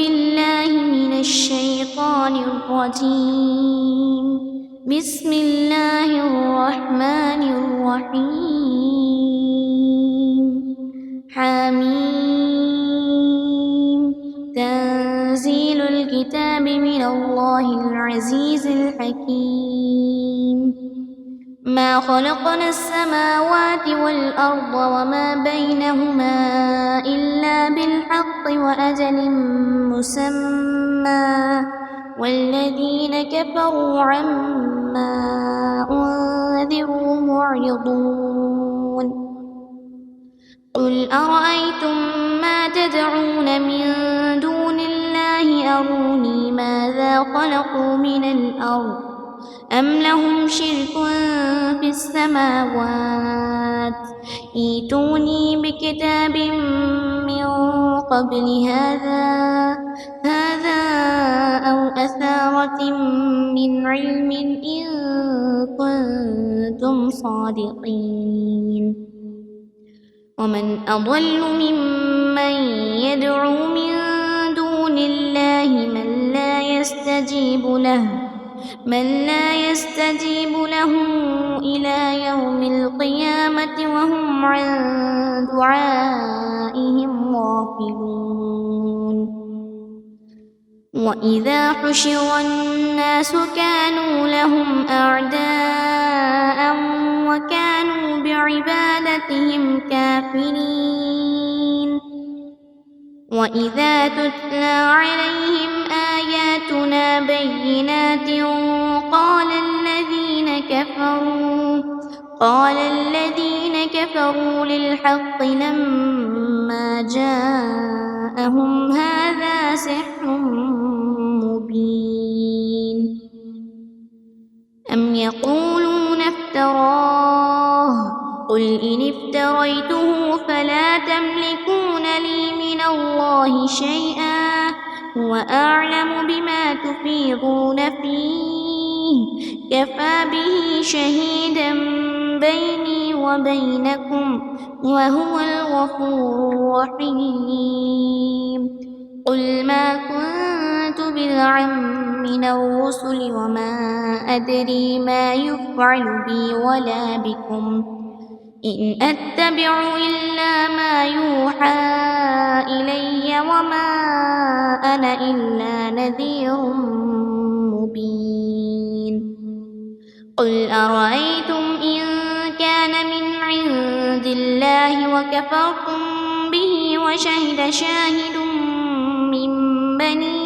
بالله من الشيطان الرجيم. بسم الله الرحمن الرحيم. حميم. تنزيل الكتاب من الله العزيز الحكيم. ما خلقنا السماوات والأرض وما بينهما إلا بالحق وأجل مسمى، والذين كفروا عما أنذروا معرضون. قل أرأيتم ما تدعون من دون الله أروني ماذا خلقوا من الأرض أم لهم شرك في السماوات، ائتوني بكتاب من قبل هذا أو أثارة من علم إن كنتم صادقين. ومن أضل ممن يدعو من دون الله من لا يستجيب له إلى يوم القيامة وهم عن دعائهم غافلون. وإذا حشر الناس كانوا لهم أعداء وكانوا بعبادتهم كافرين. وإذا تتلى عليهم آياتنا بينات قال الذين كفروا للحق لما جاءهم هذا سحر مبين. أم يقولون افتراه، قل إن افتريته فلا تملكون لي من الله شيئا، هو أعلم بما تفيضون فيه، كفى به شهيدا بيني وبينكم وهو الغفور الرحيم. قل ما كنت بدعا من الرسل وما أدري ما يفعل بي ولا بكم، إن أتبع إلا ما يوحى إلي وما أنا إلا نذير مبين. قل أرأيتم إن كان من عند الله وكفرتم به وشهد شاهد من بني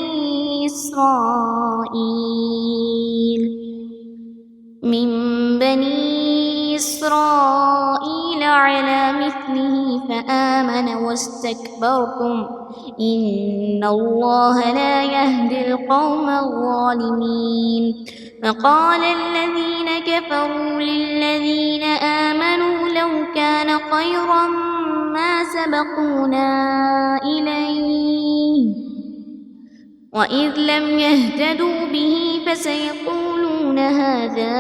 إسرائيل على مثله فآمن واستكبرتم إن الله لا يهدي القوم الظالمين. فقال الذين كفروا للذين آمنوا لو كان خيرا ما سبقونا إليه، وإذ لم يهتدوا به فسيقولون هذا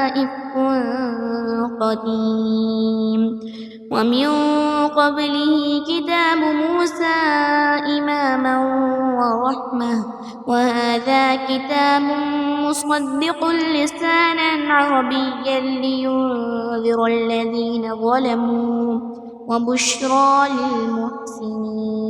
إفك قديم. ومن قبله كتاب موسى إماما ورحمة، وهذا كتاب مصدق لسانا عربيا لينذر الذين ظلموا وبشرى للمحسنين.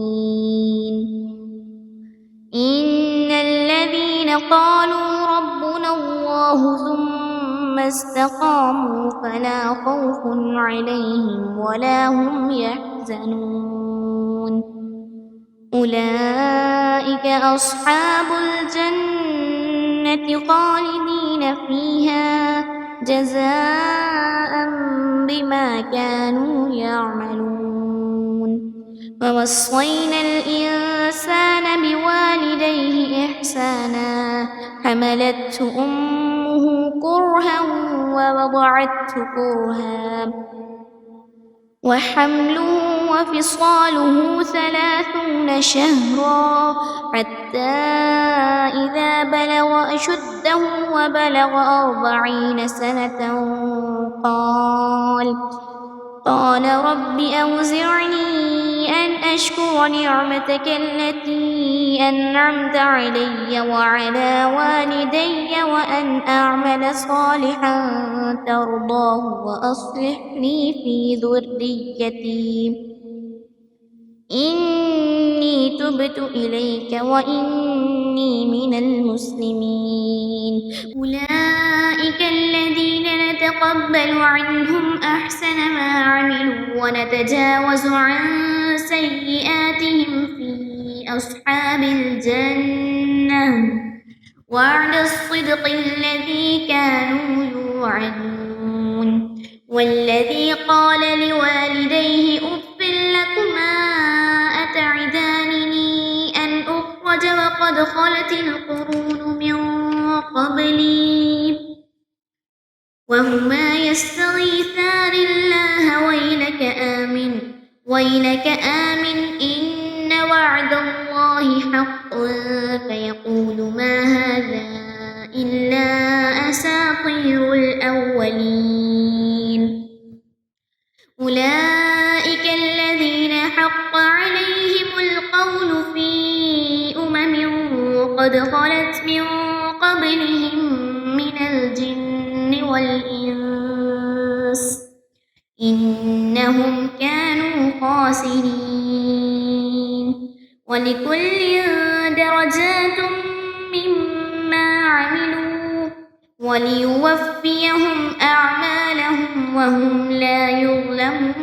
إن الذين قالوا ربنا الله ثم استقاموا فلا خوف عليهم ولا هم يحزنون. أولئك أصحاب الجنة خالدين فيها جزاء بما كانوا يعملون. ووصينا الإنسان بوالديه إحسانا، حملته أمه كرها ووضعته كرها، وحمله وفصاله 30 شهرا، حتى إذا بلغ أشده وبلغ 40 سنة قال رب أوزعني أن أشكر أشكر نعمتك التي أنعمت علي وعلى والدي وأن أعمل صالحا ترضاه وأصلح لي في ذريتي إني تبت إليك وإني من المسلمين. أولئك الذين نتقبل عنهم أحسن ما عملوا ونتجاوز عن سيئاتهم في أصحاب الجنة وعد الصدق الذي كانوا يوعدون. والذي قال لوالديه أف لكما أتعدانني أن أخرج وقد خلت القرون من قبلي وهما يستغيثان الله ويلك آمن إن وعد الله حق فيقول ما هذا إلا أساطير الأولين. أولئك الذين حق عليهم القول في قد خلت من قبلهم من الجن والإنس إنهم كانوا خاسرين. ولكل درجات مما عملوا وليوفيهم أعمالهم وهم لا يظلمون.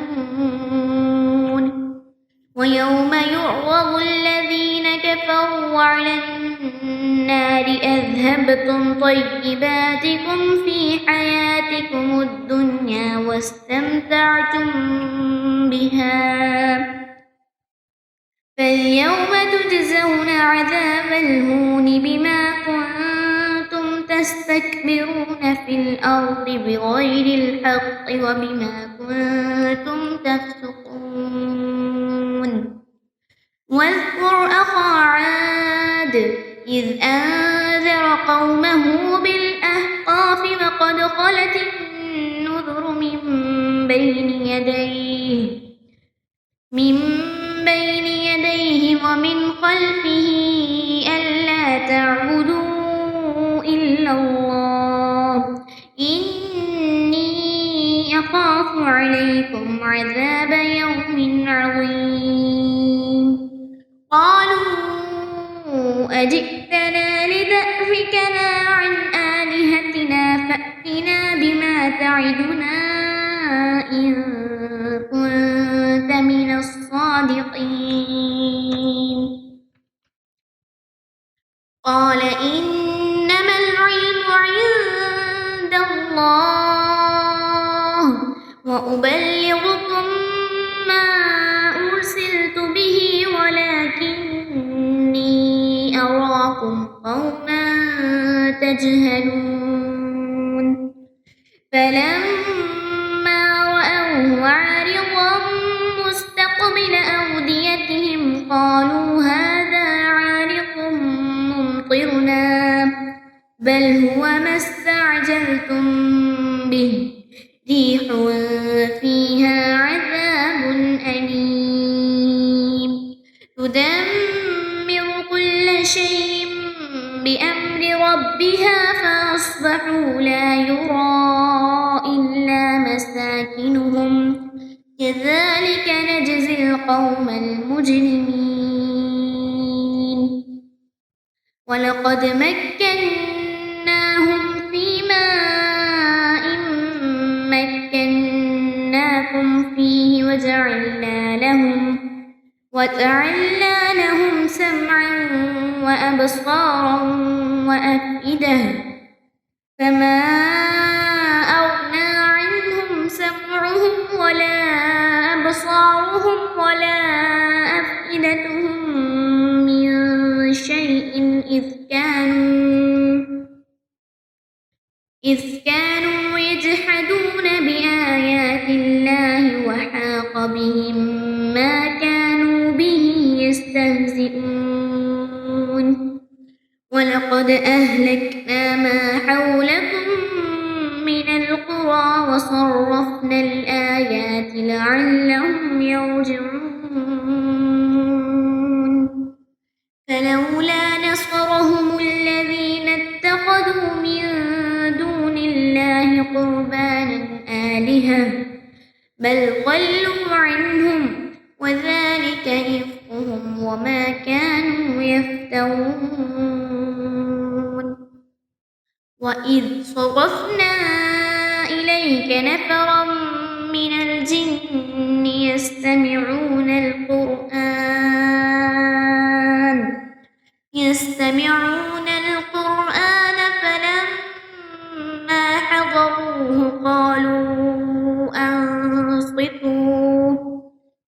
ويوم يعرض الذين كفروا على النار أذهبتم طيباتكم في حياتكم الدنيا واستمتعتم بها فاليوم تجزون عذاب الهون بما كنتم تستكبرون في الأرض بغير الحق وبما كنتم تفسقون. واذكر أخا عاد إذ أنذر قومه بالأحقاف وقد خلت النذر من بين يديه ومن خلفه ألا تعبدوا إلا الله إني أخاف عليكم عذاب يوم عظيم. قالوا أجئتنا لتأفكنا عن آلهتنا فأتنا بما تعدنا إن كنت من الصادقين. قال إنما العلم عند الله وأبلغكم ما أرسلت به ولكني أراكم قوما تجهلون. فلما رأوه عارضا مستقبل أوديتهم قالوا هذا عارض ممطرنا بل هو ما استعجلتم به ريح فيها عذاب أليم تدمر كل شيء بأمر ربها فأصبحوا لا يرى إلا مساكنهم كذلك نجزي القوم المجرمين. ولقد مكناهم في ماء مكناكم فيه وجعلنا لهم سمعا وأبصارا وأفئدة فما أغنى عنهم سمعهم ولا أبصارهم ولا أفئدتهم من شيء إذ كانوا يجحدون بآيات الله وحاق بهم ما كانوا به يستهزئون. ولقد أهلكنا ما حولكم من القرى وصرفنا الآيات لعلهم يرجعون. بل ضلوا عنهم وذلك إفكهم وما كانوا يفترون وإذ صرفنا إليك نفرا من الجن يستمعون القرآن فلما حضروه قالوا أنصتوا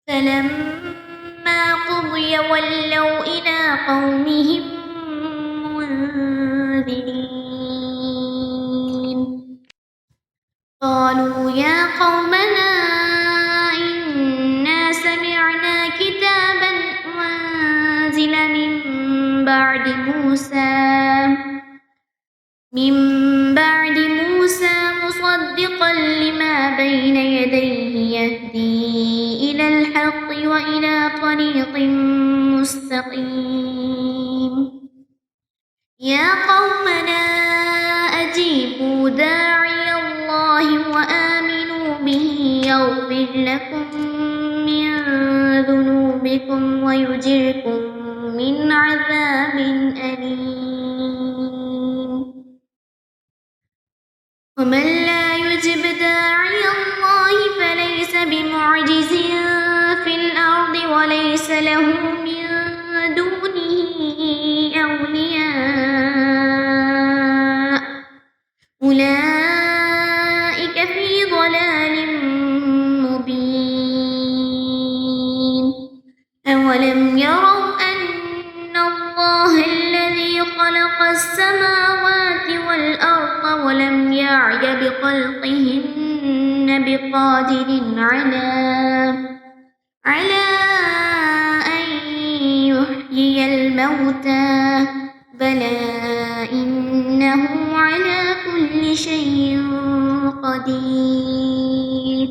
فلما قضي ولوا إلى قومهم منذرين قالوا يا قومنا إنا سمعنا كتابا أنزل من بعد موسى مصدقا لما بين يديه يهدي إلى الحق وإلى طريق مستقيم يا قومنا أجيبوا داعي الله وآمنوا به يغفر لكم من ذنوبكم ويجركم من عذاب أليم ومن لا يجب داعي الله فليس بمعجز في الأرض وليس له من دونه أولياء أولئك في ضلال مبين أولم يروا أن الله الذي خلق السماوات والأرض ولم يعي بخلقهن بقادر على أن يحيي الموتى بلى إنه على كل شيء قدير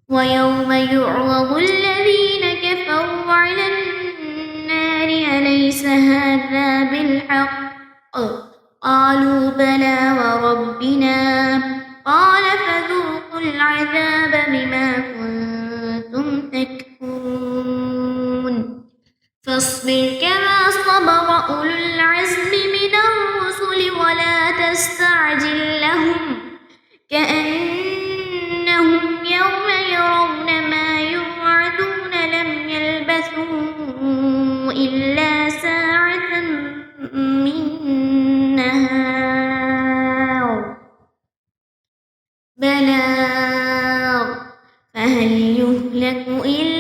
ويوم يعرض الذين كفروا على النار أليس هذا بالحق قالوا بلى وربنا قال فذوقوا العذاب بما كنتم تكفرون فاصبر كما صبر أولو العزم من الرسل ولا تستعجل لهم كأنهم يوم يرون ما يوعدون لم يلبثوا إلا ساعة من نهار بلاغ فهل يهلك إلا